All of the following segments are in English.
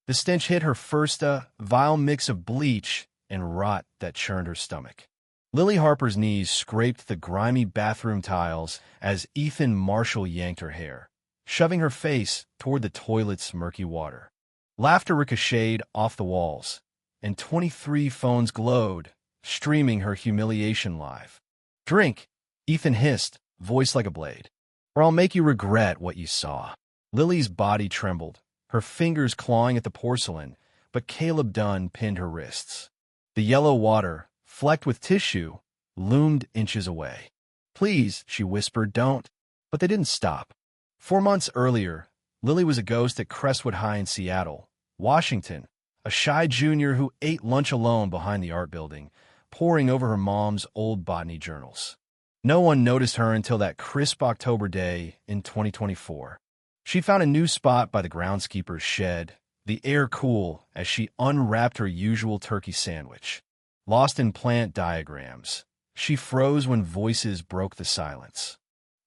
The stench hit her first, a vile mix of bleach and rot that churned her stomach. Lily Harper's knees scraped the grimy bathroom tiles as Ethan Marshall yanked her hair, shoving her face toward the toilet's murky water. Laughter ricocheted off the walls, and 23 phones glowed, streaming her humiliation live. "Drink," Ethan hissed, voice like a blade, "or I'll make you regret what you saw." Lily's body trembled, her fingers clawing at the porcelain, but Caleb Dunn pinned her wrists. The yellow water, flecked with tissue, loomed inches away. "Please," she whispered, "don't." But they didn't stop. 4 months earlier, Lily was a ghost at Crestwood High in Seattle, Washington, a shy junior who ate lunch alone behind the art building, poring over her mom's old botany journals. No one noticed her until that crisp October day in 2024. She found a new spot by the groundskeeper's shed, the air cool as she unwrapped her usual turkey sandwich. Lost in plant diagrams, she froze when voices broke the silence.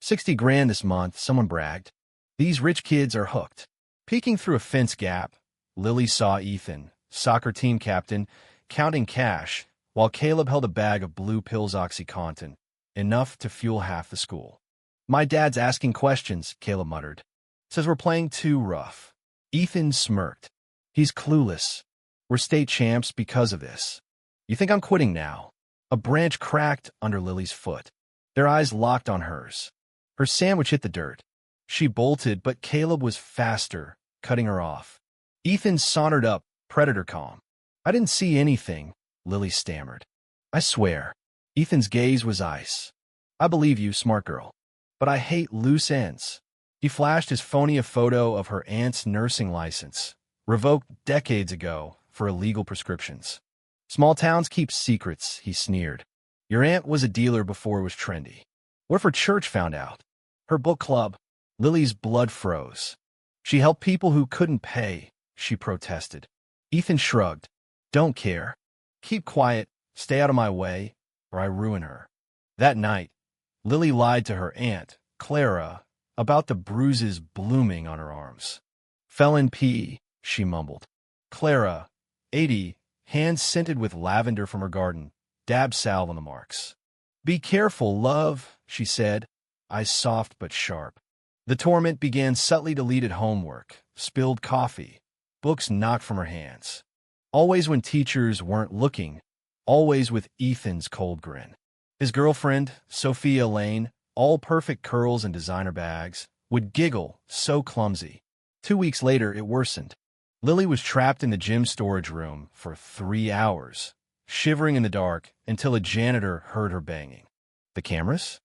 60 grand this month, someone bragged. These rich kids are hooked. Peeking through a fence gap, Lily saw Ethan, soccer team captain, counting cash, while Caleb held a bag of blue pills OxyContin, enough to fuel half the school. "My dad's asking questions," Caleb muttered. "Says we're playing too rough." Ethan smirked. "He's clueless. We're state champs because of this. You think I'm quitting now?" A branch cracked under Lily's foot. Their eyes locked on hers. Her sandwich hit the dirt. She bolted, but Caleb was faster, cutting her off. Ethan sauntered up, predator calm. "I didn't see anything," Lily stammered. "I swear." Ethan's gaze was ice. "I believe you, smart girl. But I hate loose ends." He flashed his phony a photo of her aunt's nursing license, revoked decades ago for illegal prescriptions. "Small towns keep secrets," he sneered. "Your aunt was a dealer before it was trendy. What if her church found out? Her book club?" Lily's blood froze. "She helped people who couldn't pay," she protested. Ethan shrugged. "Don't care. Keep quiet, stay out of my way, or I ruin her." That night, Lily lied to her aunt, Clara, about the bruises blooming on her arms. "Felon P," she mumbled. Clara, 80, hands scented with lavender from her garden, dabbed salve on the marks. "Be careful, love," she said, eyes soft but sharp. The torment began subtly deleted homework, spilled coffee, books knocked from her hands. Always when teachers weren't looking, always with Ethan's cold grin. His girlfriend, Sophia Lane, all perfect curls and designer bags, would giggle, so clumsy. 2 weeks later, it worsened. Lily was trapped in the gym storage room for 3 hours, shivering in the dark until a janitor heard her banging. The cameras?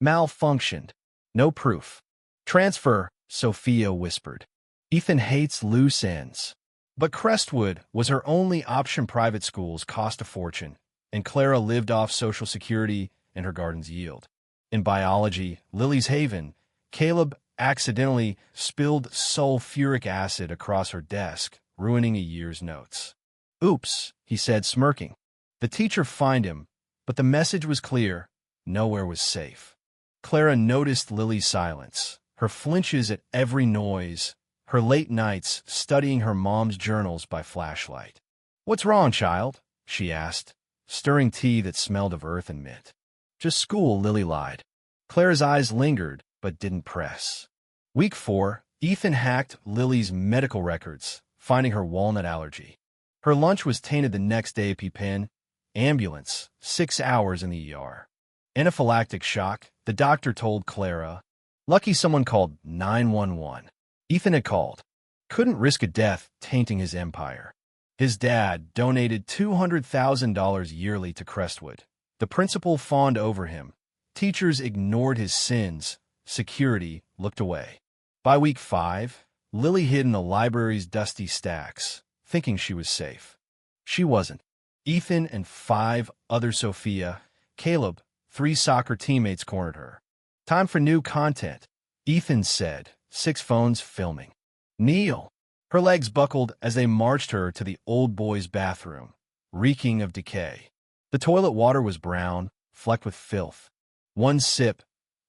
Malfunctioned. No proof. "Transfer," Sophia whispered. "Ethan hates loose ends." But Crestwood was her only option. Private schools cost a fortune, and Clara lived off Social Security and her garden's yield. In biology, Lily's haven, Caleb accidentally spilled sulfuric acid across her desk, ruining a year's notes. "Oops," he said, smirking. The teacher fined him, but the message was clear. Nowhere was safe. Clara noticed Lily's silence, her flinches at every noise, her late nights studying her mom's journals by flashlight. "What's wrong, child?" she asked, stirring tea that smelled of earth and mint. "Just school," Lily lied. Clara's eyes lingered, but didn't press. Week 4, Ethan hacked Lily's medical records, finding her walnut allergy. Her lunch was tainted the next day. EpiPen, ambulance, 6 hours in the ER. Anaphylactic shock, the doctor told Clara. Lucky someone called 911. Ethan had called. Couldn't risk a death tainting his empire. His dad donated $200,000 yearly to Crestwood. The principal fawned over him. Teachers ignored his sins. Security looked away. By week 5, Lily hid in the library's dusty stacks, thinking she was safe. She wasn't. Ethan and 5 other Sophia, Caleb, 3 soccer teammates cornered her. Time for new content, Ethan said, 6 phones filming. Kneel. Her legs buckled as they marched her to the old boy's bathroom, reeking of decay. The toilet water was brown, flecked with filth. "One sip,"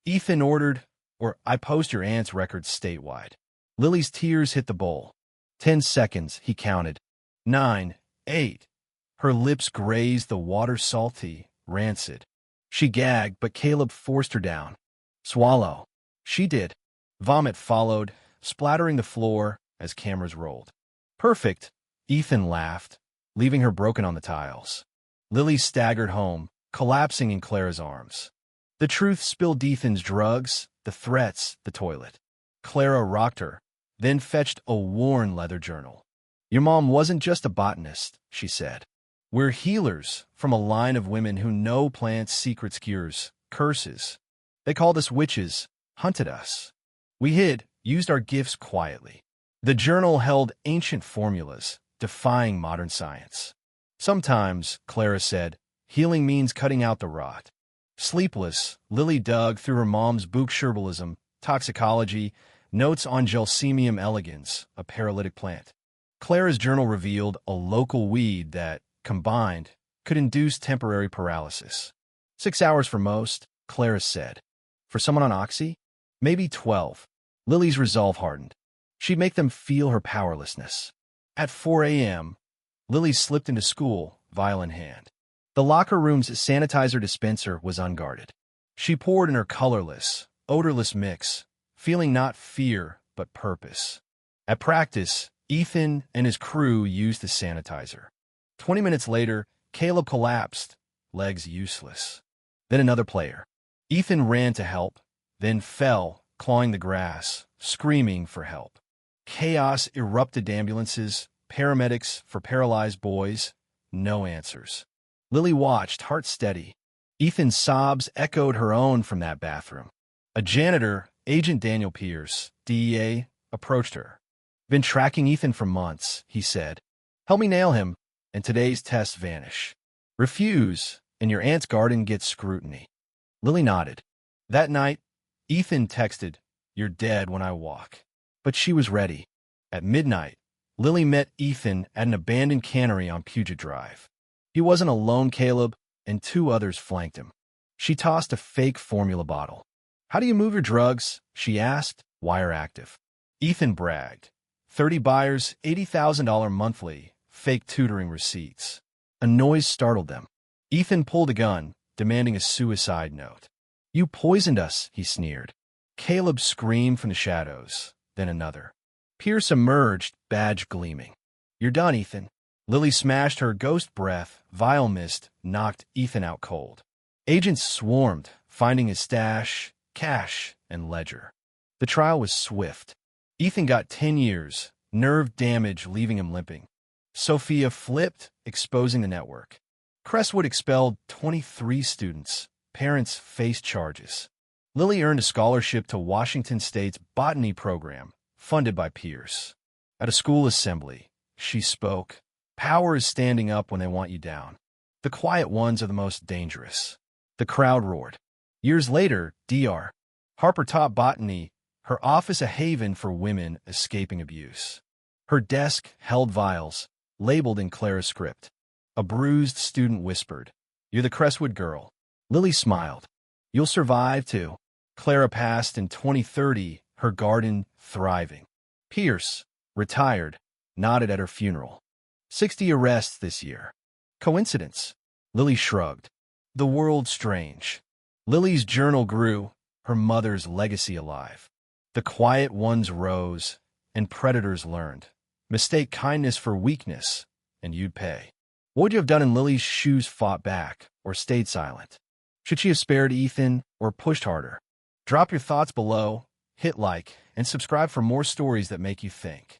Ethan ordered, "or I post your aunt's records statewide." Lily's tears hit the bowl. 10 seconds, he counted. 9, 8. Her lips grazed the water, salty, rancid. She gagged, but Caleb forced her down. Swallow. She did. Vomit followed, splattering the floor as cameras rolled. Perfect, Ethan laughed, leaving her broken on the tiles. Lily staggered home, collapsing in Clara's arms. The truth spilled: Ethan's drugs, the threats, the toilet. Clara rocked her, then fetched a worn leather journal. Your mom wasn't just a botanist, she said. We're healers from a line of women who know plants, secrets, cures, curses. They called us witches, hunted us. We hid, used our gifts quietly. The journal held ancient formulas, defying modern science. Sometimes, Clara said, healing means cutting out the rot. Sleepless, Lily dug through her mom's books: herbalism, toxicology, notes on Gelsemium elegans, a paralytic plant. Clara's journal revealed a local weed that, combined, could induce temporary paralysis. 6 hours for most, Clara said. For someone on Oxy? Maybe 12. Lily's resolve hardened. She'd make them feel her powerlessness. At 4 a.m., Lily slipped into school, vial in hand. The locker room's sanitizer dispenser was unguarded. She poured in her colorless, odorless mix, feeling not fear, but purpose. At practice, Ethan and his crew used the sanitizer. 20 minutes later, Caleb collapsed, legs useless. Then another player. Ethan ran to help, then fell, clawing the grass, screaming for help. Chaos erupted: ambulances, paramedics for paralyzed boys, no answers. Lily watched, heart steady. Ethan's sobs echoed her own from that bathroom. A janitor, Agent Daniel Pierce, DEA, approached her. Been tracking Ethan for months, he said. Help me nail him, and today's tests vanish. Refuse, and your aunt's garden gets scrutiny. Lily nodded. That night, Ethan texted, You're dead when I walk. But she was ready. At midnight, Lily met Ethan at an abandoned cannery on Puget Drive. He wasn't alone. Caleb and 2 others flanked him. She tossed a fake formula bottle. How do you move your drugs? She asked. Wire active. Ethan bragged. 30 buyers, $80,000 monthly, fake tutoring receipts. A noise startled them. Ethan pulled a gun, demanding a suicide note. You poisoned us, he sneered. Caleb screamed from the shadows, then another. Pierce emerged, badge gleaming. You're done, Ethan. Lily smashed her ghost breath. Vile mist knocked Ethan out cold. Agents swarmed, finding his stash, cash, and ledger. The trial was swift. Ethan got 10 years, nerve damage leaving him limping. Sophia flipped, exposing the network. Crestwood expelled 23 students. Parents faced charges. Lily earned a scholarship to Washington State's botany program, funded by Pierce. At a school assembly, she spoke. Power is standing up when they want you down. The quiet ones are the most dangerous. The crowd roared. Years later, Dr. Harper taught botany, her office a haven for women escaping abuse. Her desk held vials, labeled in Clara's script. A bruised student whispered, You're the Crestwood girl. Lily smiled. You'll survive, too. Clara passed in 2030, her garden thriving. Pierce, retired, nodded at her funeral. 60 arrests this year. Coincidence? Lily shrugged. The world strange. Lily's journal grew, her mother's legacy alive. The quiet ones rose, and predators learned. Mistake kindness for weakness, and you'd pay. What would you have done in Lily's shoes? Fought back, or stayed silent? Should she have spared Ethan, or pushed harder? Drop your thoughts below, hit like, and subscribe for more stories that make you think.